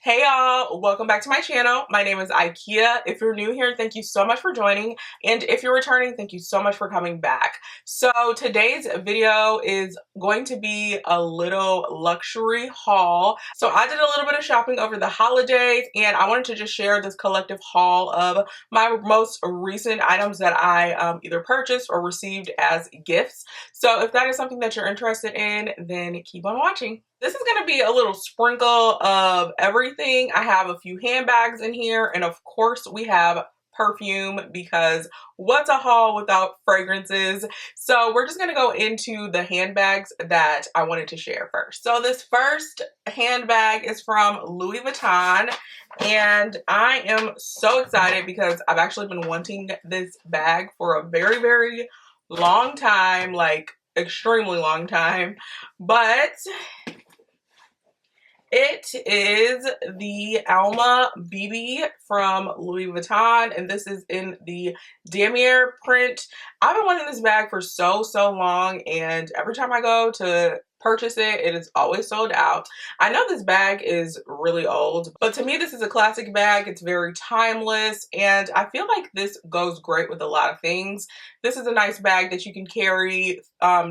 Hey y'all, welcome back to my channel. My name is Ikea. If you're new here, thank you so much for joining. And if you're returning, thank you so much for coming back. So today's video is going to be a little luxury haul. So I did a little bit of shopping over the holidays and I wanted to just share this collective haul of my most recent items that I either purchased or received as gifts. So if that is something that you're interested in, then keep on watching. This is going to be a little sprinkle of everything. I have a few handbags in here, and of course we have perfume, because what's a haul without fragrances? So we're just going to go into the handbags that I wanted to share first. So this first handbag is from Louis Vuitton, and I am so excited because I've actually been wanting this bag for a very, very long time, like extremely long time, but it is the Alma Bb from Louis Vuitton, and this is in the damier print. I've been wanting this bag for so long, and every time I go to purchase it, it is always sold out. I know this bag is really old, but to me this is a classic bag. It's very timeless, and I feel like this goes great with a lot of things. This is a nice bag that you can carry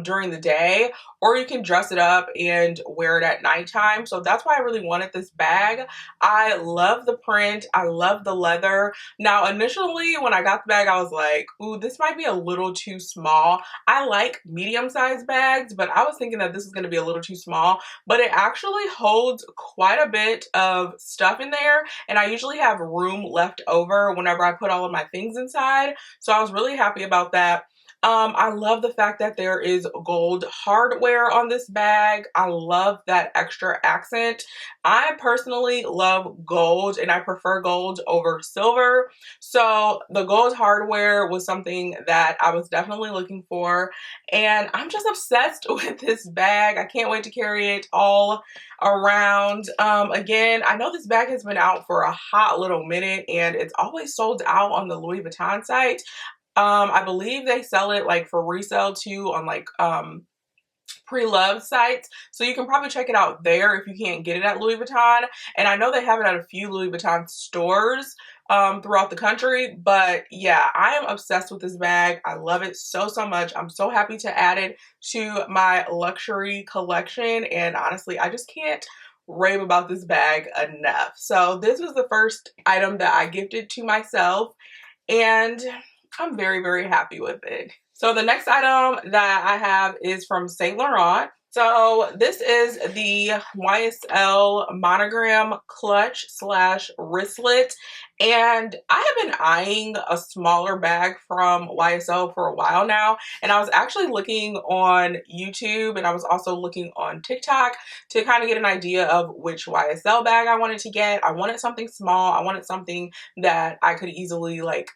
during the day, or you can dress it up and wear it at nighttime. So that's why I really wanted this bag. I love the print. I love the leather. Now, initially when I got the bag, I was like, ooh, this might be a little too small. I like medium-sized bags, but I was thinking that this is going to be a little too small, but it actually holds quite a bit of stuff in there, and I usually have room left over whenever I put all of my things inside. So I was really happy about that. I love the fact that there is gold hardware on this bag. I love that extra accent. I personally love gold, and I prefer gold over silver. So the gold hardware was something that I was definitely looking for, and I'm just obsessed with this bag. I can't wait to carry it all around. Again, I know this bag has been out for a hot little minute, and it's always sold out on the Louis Vuitton site. I believe they sell it like for resale too on like pre-loved sites, so you can probably check it out there if you can't get it at Louis Vuitton. And I know they have it at a few Louis Vuitton stores throughout the country. But yeah, I am obsessed with this bag. I love it so much. I'm so happy to add it to my luxury collection, and honestly I just can't rave about this bag enough. So this was the first item that I gifted to myself, and I'm very happy with it. So the next item that I have is from Saint Laurent. So this is the Ysl Monogram Clutch slash wristlet, and I have been eyeing a smaller bag from YSL for a while now, and I was actually looking on YouTube, and I was also looking on TikTok to kind of get an idea of which YSL bag I wanted to get. I wanted something small. I wanted something that I could easily like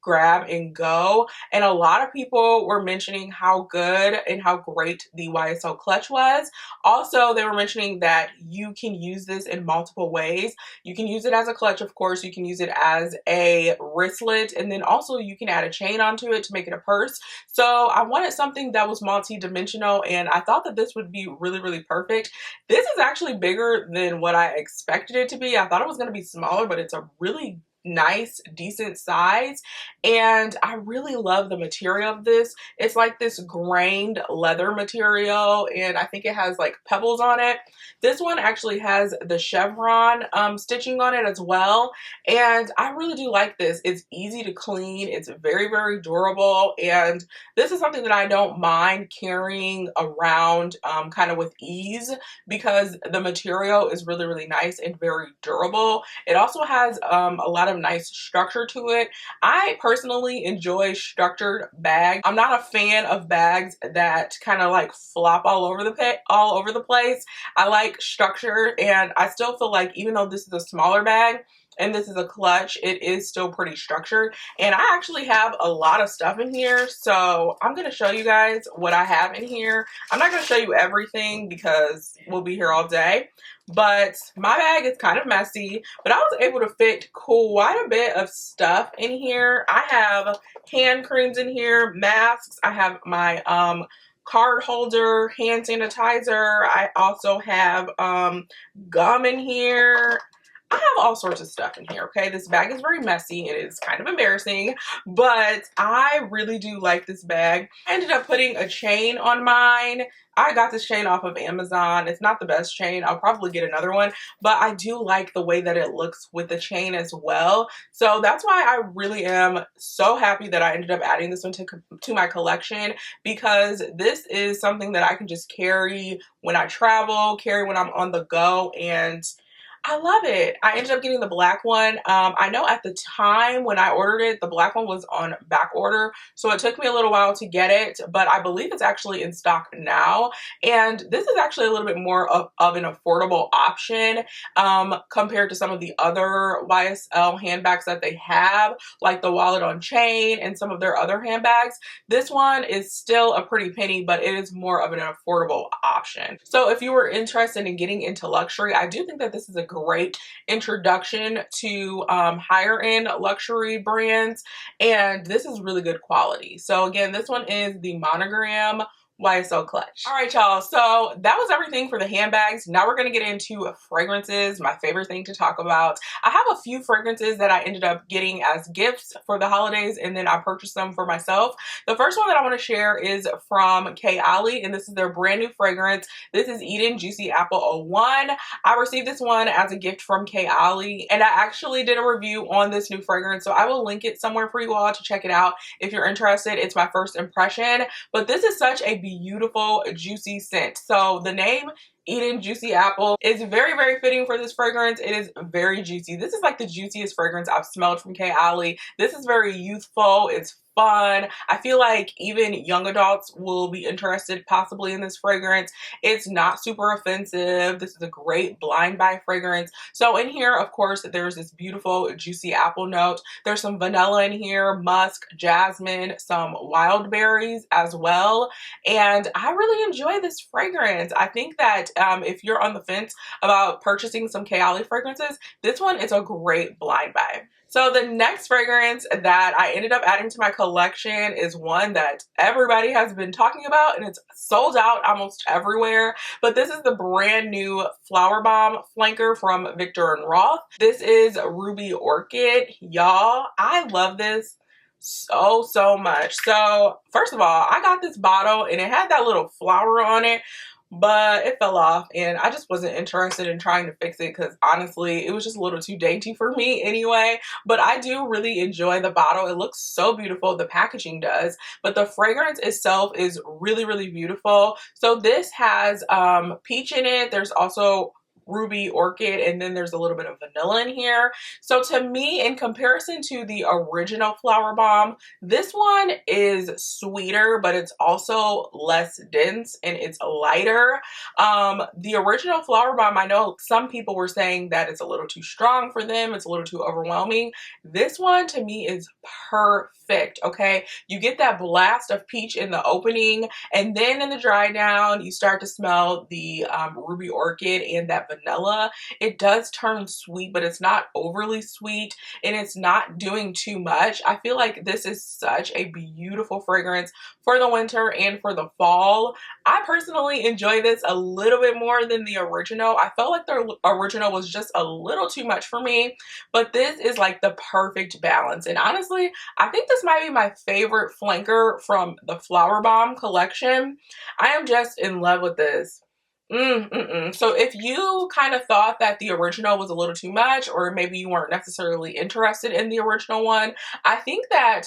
grab and go, and a lot of people were mentioning how good and how great the YSL clutch was. Also, they were mentioning that you can use this in multiple ways. You can use it as a clutch, of course. You can use it as a wristlet, and then also you can add a chain onto it to make it a purse. So I wanted something that was multi-dimensional, and I thought that this would be really perfect. This is actually bigger than what I expected it to be. I thought it was going to be smaller, but it's a really nice, decent size, and I really love the material of this. It's like this grained leather material, and I think it has like pebbles on it. This one actually has the chevron stitching on it as well, and I really do like this. It's easy to clean, it's very durable, and this is something that I don't mind carrying around kind of with ease, because the material is really nice and very durable. It also has a lot of nice structure to it. I personally enjoy structured bags. I'm not a fan of bags that kind of like flop all over the place. I like structure, and I still feel like even though this is a smaller bag and this is a clutch, it is still pretty structured. And I actually have a lot of stuff in here, so I'm going to show you guys what I have in here. I'm not going to show you everything because we'll be here all day, but my bag is kind of messy, but I was able to fit quite a bit of stuff in here. I have hand creams in here, masks, I have my card holder, hand sanitizer. I also have gum in here. all sorts of stuff in here, okay? This bag is very messy. It is kind of embarrassing, but I really do like this bag. I ended up putting a chain on mine. I got this chain off of Amazon. It's not the best chain. I'll probably get another one, but I do like the way that it looks with the chain as well. So that's why I really am so happy that I ended up adding this one to my collection, because this is something that I can just carry when I travel, carry when I'm on the go, and I love it. I ended up getting the black one. I know at the time when I ordered it, the black one was on back order, so it took me a little while to get it, but I believe it's actually in stock now. And this is actually a little bit more of an affordable option compared to some of the other YSL handbags that they have, like the wallet on chain and some of their other handbags. This one is still a pretty penny, but it is more of an affordable option. So if you were interested in getting into luxury, I do think that this is a great introduction to higher end luxury brands, and this is really good quality. So again, this one is the Monogram YSL Clutch. All right, y'all, so that was everything for the handbags. Now we're gonna get into fragrances, my favorite thing to talk about. I have a few fragrances that I ended up getting as gifts for the holidays, and then I purchased them for myself. The first one that I want to share is from Kayali, and this is their brand new fragrance. This is Eden Juicy Apple 01. I received this one as a gift from Kayali, and I actually did a review on this new fragrance, so I will link it somewhere for you all to check it out if you're interested. It's my first impression, but this is such a beautiful juicy scent. So the name Eden Juicy Apple is very, very fitting for this fragrance. It is very juicy. This is like the juiciest fragrance I've smelled from Kayali. This is very youthful. It's fun. I feel like even young adults will be interested possibly in this fragrance. It's not super offensive. This is a great blind buy fragrance. So in here, of course, there's this beautiful juicy apple note. There's some vanilla in here, musk, jasmine, some wild berries as well. And I really enjoy this fragrance. I think that if you're on the fence about purchasing some Kayali fragrances, this one is a great blind buy. So the next fragrance that I ended up adding to my collection is one that everybody has been talking about, and it's sold out almost everywhere. But this is the brand new Flower Bomb flanker from Viktor and Rolf. This is Ruby Orchid. Y'all, I love this so much. So first of all, I got this bottle and it had that little flower on it, but it fell off and I just wasn't interested in trying to fix it because honestly it was just a little too dainty for me anyway. But I do really enjoy the bottle. It looks so beautiful, the packaging does, but the fragrance itself is really beautiful. So this has peach in it. There's also Ruby Orchid, and then there's a little bit of vanilla in here. So to me, in comparison to the original Flower Bomb, this one is sweeter, but it's also less dense and it's lighter. The original Flower Bomb, I know some people were saying that it's a little too strong for them, it's a little too overwhelming. This one to me is perfect, okay? You get that blast of peach in the opening, and then in the dry down, you start to smell the Ruby Orchid and that vanilla. It does turn sweet, but it's not overly sweet, and it's not doing too much. I feel like this is such a beautiful fragrance for the winter and for the fall. I personally enjoy this a little bit more than the original. I felt like the original was just a little too much for me, but this is like the perfect balance. And honestly, I think this might be my favorite flanker from the Flower Bomb collection. I am just in love with this. So if you kind of thought that the original was a little too much, or maybe you weren't necessarily interested in the original one, I think that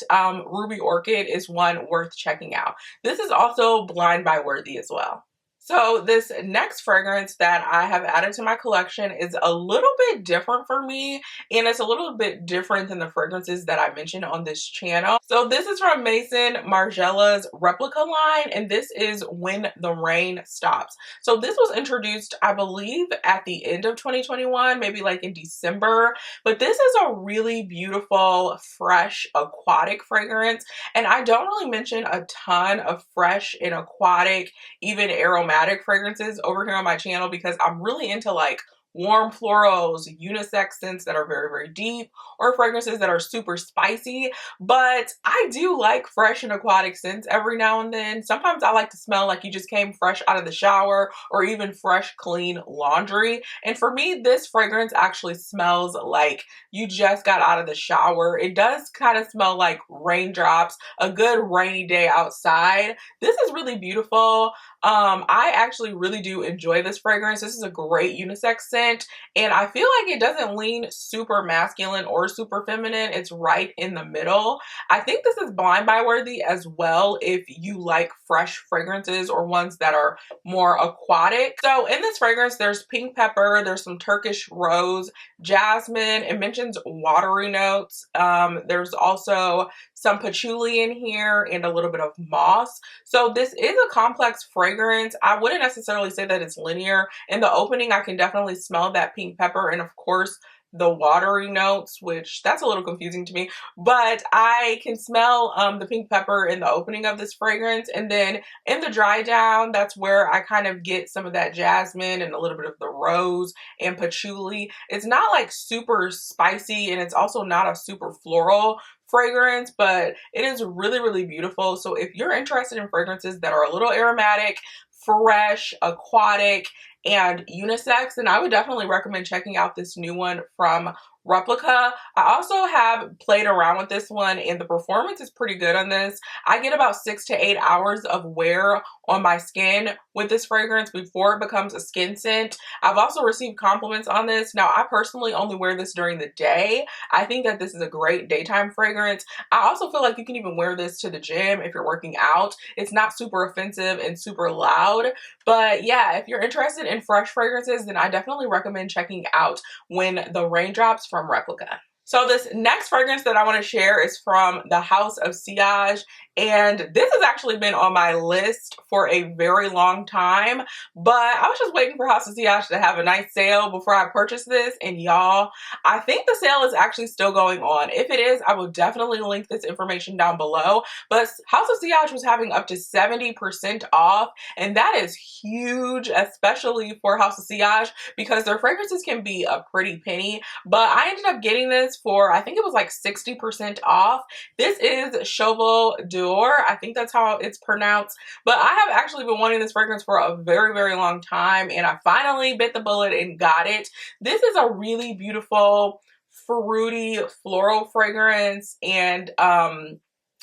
Ruby Orchid is one worth checking out. This is also blind buy worthy as well. So this next fragrance that I have added to my collection is a little bit different for me, and it's a little bit different than the fragrances that I mentioned on this channel. So this is from Maison Margiela's replica line, and this is When the Rain Stops. So this was introduced, I believe, at the end of 2021, maybe like in December, but this is a really beautiful, fresh, aquatic fragrance, and I don't really mention a ton of fresh and aquatic, even aromatic fragrances over here on my channel because I'm really into like warm florals, unisex scents that are very, very deep, or fragrances that are super spicy. But I do like fresh and aquatic scents every now and then. Sometimes I like to smell like you just came fresh out of the shower, or even fresh, clean laundry. And for me, this fragrance actually smells like you just got out of the shower. It does kind of smell like raindrops, a good rainy day outside. This is really beautiful. I actually really do enjoy this fragrance. This is a great unisex scent, and I feel like it doesn't lean super masculine or super feminine. It's right in the middle. I think this is blind buy worthy as well if you like fresh fragrances or ones that are more aquatic. So in this fragrance, there's pink pepper, there's some Turkish rose, jasmine. It mentions watery notes. There's also some patchouli in here and a little bit of moss. So this is a complex fragrance. I wouldn't necessarily say that it's linear. In the opening, I can definitely smell that pink pepper and of course the watery notes, which that's a little confusing to me, but I can smell the pink pepper in the opening of this fragrance, and then in the dry down, that's where I kind of get some of that jasmine and a little bit of the rose and patchouli. It's not like super spicy, and it's also not a super floral fragrance, but it is really, really beautiful. So if you're interested in fragrances that are a little aromatic, fresh, aquatic, and unisex, then I would definitely recommend checking out this new one from Replica. I also have played around with this one, and the performance is pretty good on this. I get about 6 to 8 hours of wear on my skin with this fragrance before it becomes a skin scent. I've also received compliments on this. Now, I personally only wear this during the day. I think that this is a great daytime fragrance. I also feel like you can even wear this to the gym if you're working out. It's not super offensive and super loud. But yeah, if you're interested in fresh fragrances, then I definitely recommend checking out When the Raindrops from Replica. So this next fragrance that I want to share is from the House of Sillage, and this has actually been on my list for a very long time, but I was just waiting for House of Sillage to have a nice sale before I purchased this, and y'all, I think the sale is actually still going on. If it is, I will definitely link this information down below, but House of Sillage was having up to 70% off, and that is huge, especially for House of Sillage, because their fragrances can be a pretty penny, but I ended up getting this for, I think it was like 60% off. This is Cheval d'Or. I think that's how it's pronounced. But I have actually been wanting this fragrance for a very, very long time, and I finally bit the bullet and got it. This is a really beautiful, fruity, floral fragrance, and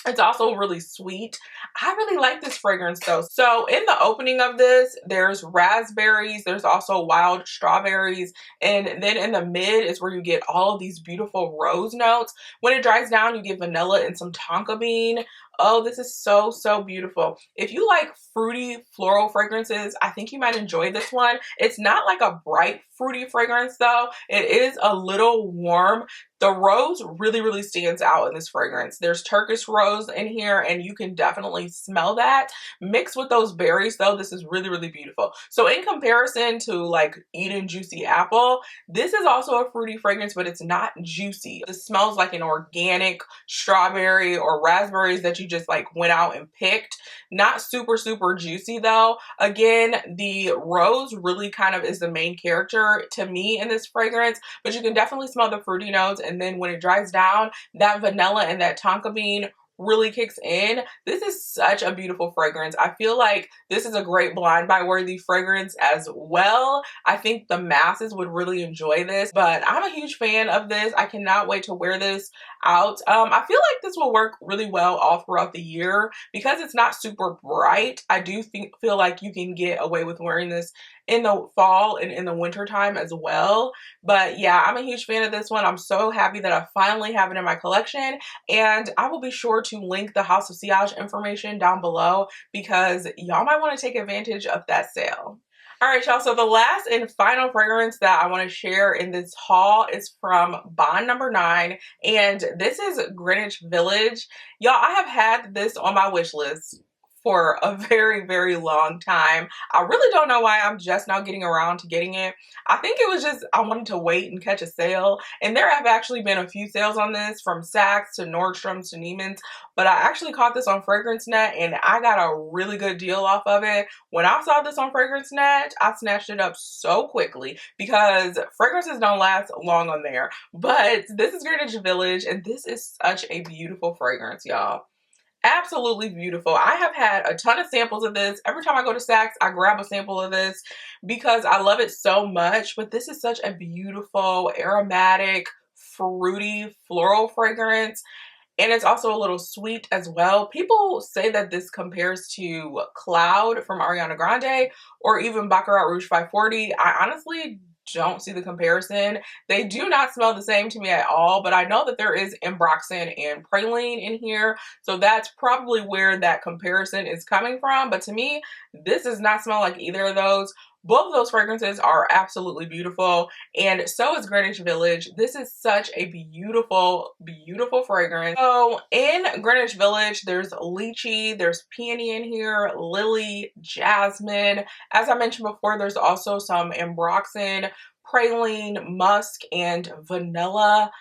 it's also really sweet. I really like this fragrance though. So in the opening of this, there's raspberries, there's also wild strawberries, and then in the mid is where you get all of these beautiful rose notes. When it dries down, you get vanilla and some tonka bean. Oh, this is so, so beautiful. If you like fruity floral fragrances, I think you might enjoy this one. It's not like a bright fruity fragrance though. It is a little warm. The rose really, really stands out in this fragrance. There's Turkish rose in here, and you can definitely smell that. Mixed with those berries though, this is really, really beautiful. So in comparison to like Eden Juicy Apple, this is also a fruity fragrance, but it's not juicy. It smells like an organic strawberry or raspberries that you just like went out and picked. Not super, super juicy though. Again, the rose really kind of is the main character to me in this fragrance, but you can definitely smell the fruity notes. And then when it dries down, that vanilla and that tonka bean really kicks in. This is such a beautiful fragrance. I feel like this is a great blind buy worthy fragrance as well. I think the masses would really enjoy this, but I'm a huge fan of this. I cannot wait to wear this out. I feel like this will work really well all throughout the year because it's not super bright. I do feel like you can get away with wearing this in the fall and in the winter time as well. But yeah, I'm a huge fan of this one. I'm so happy that I finally have it in my collection, and I will be sure to link the House of Sillage information down below because y'all might want to take advantage of that sale. All right, y'all, so the last and final fragrance that I want to share in this haul is from Bond Number 9, and this is Greenwich Village. Y'all, I have had this on my wish list for a very, very long time. I really don't know why I'm just now getting around to getting it. I think it was just I wanted to wait and catch a sale. And there have actually been a few sales on this, from Saks to Nordstrom's to Neiman's. But I actually caught this on FragranceNet and I got a really good deal off of it. When I saw this on FragranceNet, I snatched it up so quickly because fragrances don't last long on there. But this is Greenwich Village and this is such a beautiful fragrance, y'all. Absolutely beautiful. I have had a ton of samples of this. Every time I go to Saks, I grab a sample of this because I love it so much. But this is such a beautiful, aromatic, fruity, floral fragrance. And it's also a little sweet as well. People say that this compares to Cloud from Ariana Grande or even Baccarat Rouge 540. I honestly don't see the comparison. They do not smell the same to me at all, but I know that there is ambroxan and praline in here, so that's probably where that comparison is coming from. But to me, this does not smell like either of those. Both of those fragrances are absolutely beautiful, and so is Greenwich Village. This is such a beautiful, beautiful fragrance. So in Greenwich Village, there's lychee, there's peony in here, lily, jasmine. As I mentioned before, there's also some ambroxan, praline, musk, and vanilla.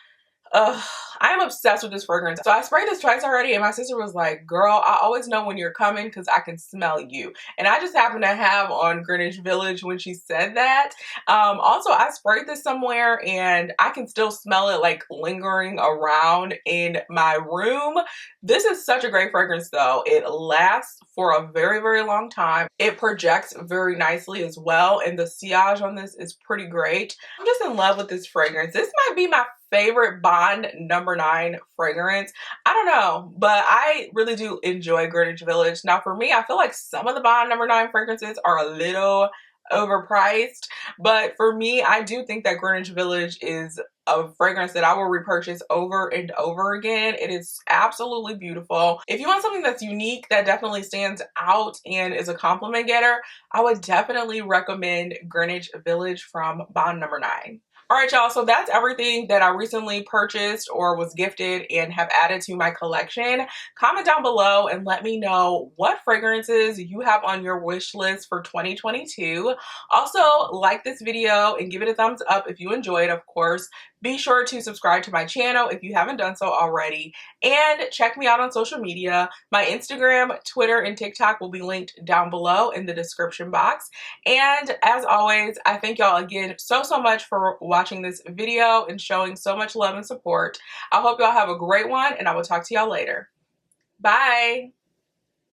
I am obsessed with this fragrance. So I sprayed this twice already and my sister was like, girl, I always know when you're coming because I can smell you. And I just happened to have on Greenwich Village when she said that. Also, I sprayed this somewhere and I can still smell it like lingering around in my room. This is such a great fragrance though. It lasts for a very, very long time. It projects very nicely as well. And the sillage on this is pretty great. I'm just in love with this fragrance. This might be my favorite Bond number 9 fragrance. I don't know, but I really do enjoy Greenwich Village. Now for me, I feel like some of the Bond number 9 fragrances are a little overpriced, but for me, I do think that Greenwich Village is a fragrance that I will repurchase over and over again. It is absolutely beautiful. If you want something that's unique, that definitely stands out and is a compliment getter, I would definitely recommend Greenwich Village from Bond number 9. All right, y'all, so that's everything that I recently purchased or was gifted and have added to my collection. Comment down below and let me know what fragrances you have on your wish list for 2022. Also, like this video and give it a thumbs up if you enjoyed, of course. Be sure to subscribe to my channel if you haven't done so already. And check me out on social media. My Instagram, Twitter, and TikTok will be linked down below in the description box. And as always, I thank y'all again so much for watching this video and showing so much love and support. I hope y'all have a great one and I will talk to y'all later. Bye.